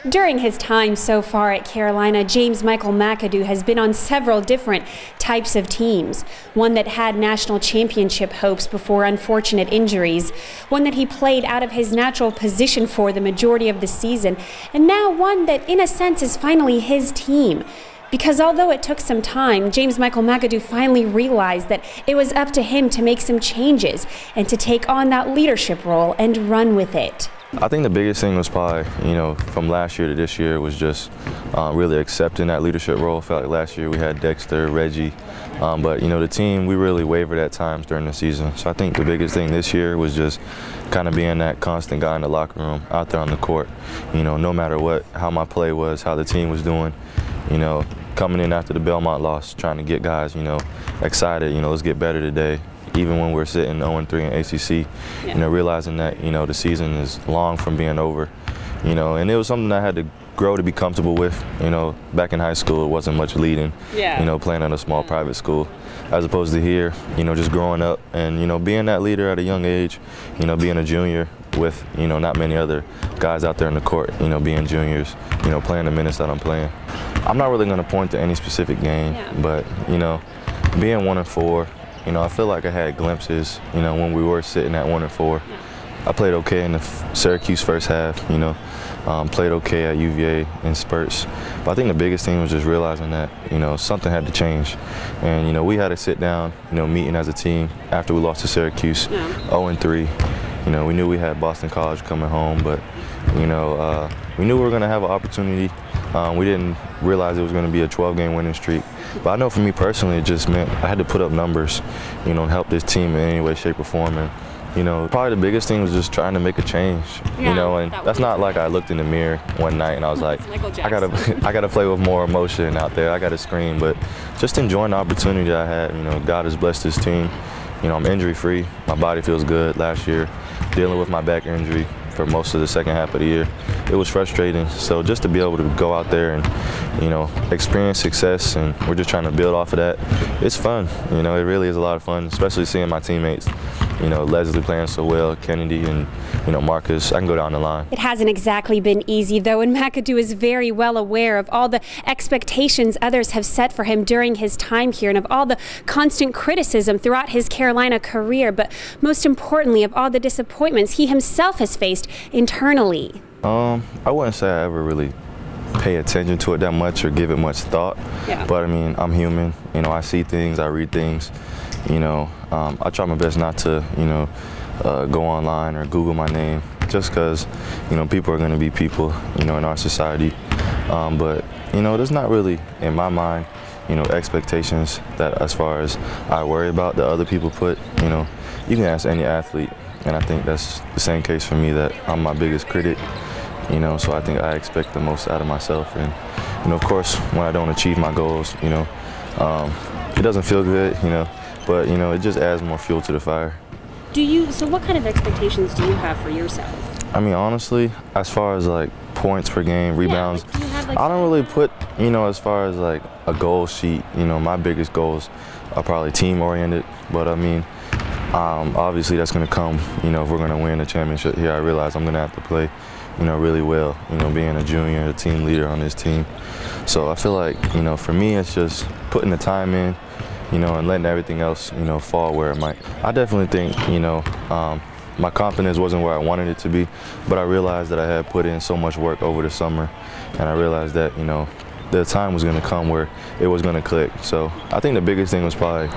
During his time so far at Carolina, James Michael McAdoo has been on several different types of teams. One that had national championship hopes before unfortunate injuries, one that he played out of his natural position for the majority of the season, and now one that in a sense is finally his team. Because although it took some time, James Michael McAdoo finally realized that it was up to him to make some changes and to take on that leadership role and run with it. I think the biggest thing was probably, from last year to this year was just really accepting that leadership role. I felt like last year we had Dexter, Reggie, but the team, we really wavered at times during the season. So I think the biggest thing this year was just kind of being that constant guy in the locker room, out there on the court. No matter what, how my play was, how the team was doing, coming in after the Belmont loss, trying to get guys, excited, let's get better today. Even when we're sitting 0-3 in ACC, realizing that, the season is long from being over, and it was something I had to grow to be comfortable with. Back in high school, it wasn't much leading, playing at a small private school, as opposed to here, just growing up and, being that leader at a young age, being a junior with, not many other guys out there in the court, being juniors, playing the minutes that I'm playing. I'm not really going to point to any specific game, but, being 1-4, I feel like I had glimpses, when we were sitting at 1-4. I played okay in the Syracuse first half, played okay at UVA in spurts. But I think the biggest thing was just realizing that, something had to change. And, we had to sit down, meeting as a team after we lost to Syracuse, 0-3. We knew we had Boston College coming home, but, we knew we were going to have an opportunity. We didn't realize it was going to be a 12-game winning streak. But I know for me personally, it just meant I had to put up numbers, and help this team in any way, shape, or form. And, probably the biggest thing was just trying to make a change, and that's not like I looked in the mirror one night and I was like, I gotta play with more emotion out there, I gotta scream, but just enjoying the opportunity I had. God has blessed this team. I'm injury-free, my body feels good. Last year, dealing with my back injury for most of the second half of the year, it was frustrating. So just to be able to go out there and, experience success, and we're just trying to build off of that, it's fun. It really is a lot of fun, especially seeing my teammates, Leslie playing so well, Kennedy and, Marcus. I can go down the line. It hasn't exactly been easy, though, and McAdoo is very well aware of all the expectations others have set for him during his time here and of all the constant criticism throughout his Carolina career, but most importantly, of all the disappointments he himself has faced internally. I wouldn't say I ever really pay attention to it that much or give it much thought, but I mean, I'm human. I see things, I read things. I try my best not to, go online or Google my name, just because, people are going to be people, in our society. But, there's not really, in my mind, expectations that as far as I worry about that other people put. You can ask any athlete, and I think that's the same case for me, that I'm my biggest critic. So I think I expect the most out of myself. And, of course, when I don't achieve my goals, it doesn't feel good, but, it just adds more fuel to the fire. So what kind of expectations do you have for yourself? I mean, honestly, as far as like points per game, rebounds, I don't really put, as far as like a goal sheet, my biggest goals are probably team oriented, but I mean, obviously that's going to come, if we're going to win the championship here. I realize I'm going to have to play, really well, being a junior, a team leader on this team. So I feel like, for me, it's just putting the time in, and letting everything else, fall where it might. I definitely think, my confidence wasn't where I wanted it to be, but I realized that I had put in so much work over the summer, and I realized that, the time was going to come where it was going to click. So I think the biggest thing was probably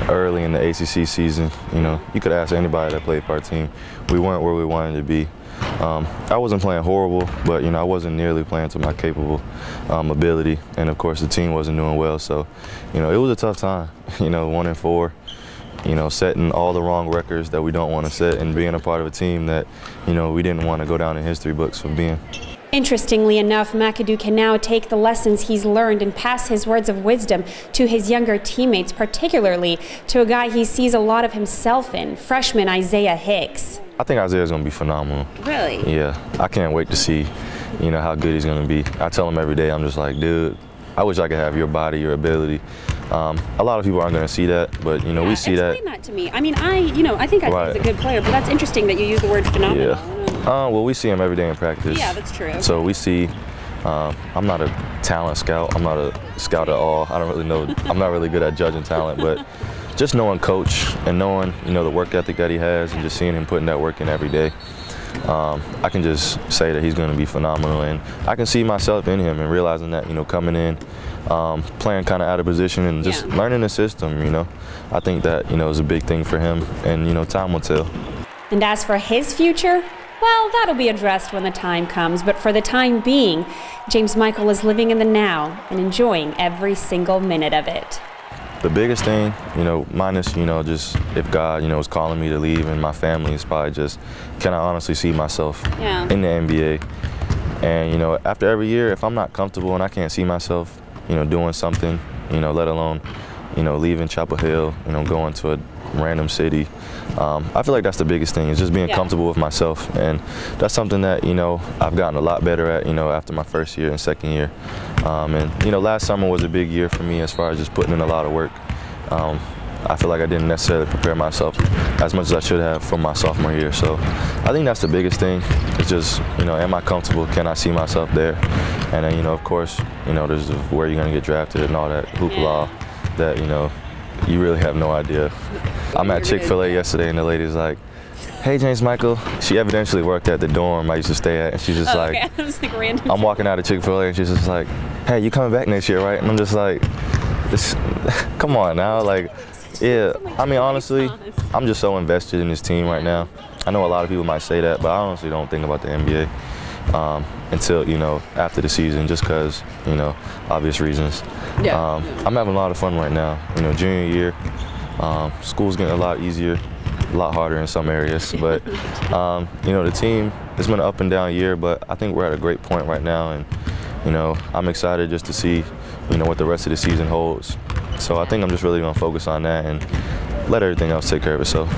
early in the ACC season. You could ask anybody that played for our team. We weren't where we wanted to be. I wasn't playing horrible, but I wasn't nearly playing to my capable ability, and of course the team wasn't doing well. So it was a tough time. 1-4. Setting all the wrong records that we don't want to set, and being a part of a team that, we didn't want to go down in history books for being. Interestingly enough, McAdoo can now take the lessons he's learned and pass his words of wisdom to his younger teammates, particularly to a guy he sees a lot of himself in, freshman Isaiah Hicks. I think Isaiah's going to be phenomenal. Really? Yeah, I can't wait to see, how good he's going to be. I tell him every day, I'm just like, dude, I wish I could have your body, your ability. A lot of people aren't going to see that, but we see that. Explain that to me. I mean, I think Isaiah's a good player, but that's interesting that you use the word phenomenal. Yeah. Well, we see him every day in practice. Yeah, that's true. So we see, I'm not a talent scout. I'm not a scout at all. I don't really know. I'm not really good at judging talent, but just knowing Coach and knowing, the work ethic that he has and just seeing him putting that work in every day, I can just say that he's going to be phenomenal. And I can see myself in him and realizing that, coming in, playing kind of out of position and just learning the system, I think that, is a big thing for him, and, time will tell. And as for his future, well, that'll be addressed when the time comes. But for the time being, James Michael is living in the now and enjoying every single minute of it. The biggest thing, minus, just if God, is calling me to leave, and my family is probably just, can I honestly see myself in the NBA? And, after every year, if I'm not comfortable and I can't see myself, doing something, let alone, leaving Chapel Hill, going to a random city, I feel like that's the biggest thing, is just being comfortable with myself. And that's something that, I've gotten a lot better at, after my first year and second year. And, last summer was a big year for me as far as just putting in a lot of work. I feel like I didn't necessarily prepare myself as much as I should have for my sophomore year. So I think that's the biggest thing. It's just, am I comfortable? Can I see myself there? And then, of course, there's where you're going to get drafted and all that hoopla that, you really have no idea. I'm at Chick-fil-A yesterday, and the lady's like, "Hey, James Michael." She evidently worked at the dorm I used to stay at, and she's just like, It was like random. I'm walking out of Chick-fil-A, and she's just like, "Hey, you coming back next year, right?" And I'm just like, come on now, like, yeah. I mean, honestly, I'm just so invested in this team right now. I know a lot of people might say that, but I honestly don't think about the NBA until, after the season, just because, obvious reasons. I'm having a lot of fun right now. Junior year, school's getting a lot easier, a lot harder in some areas, but the team, it's been an up and down year, but I think we're at a great point right now, and I'm excited just to see what the rest of the season holds. So I think I'm just really going to focus on that and let everything else take care of itself.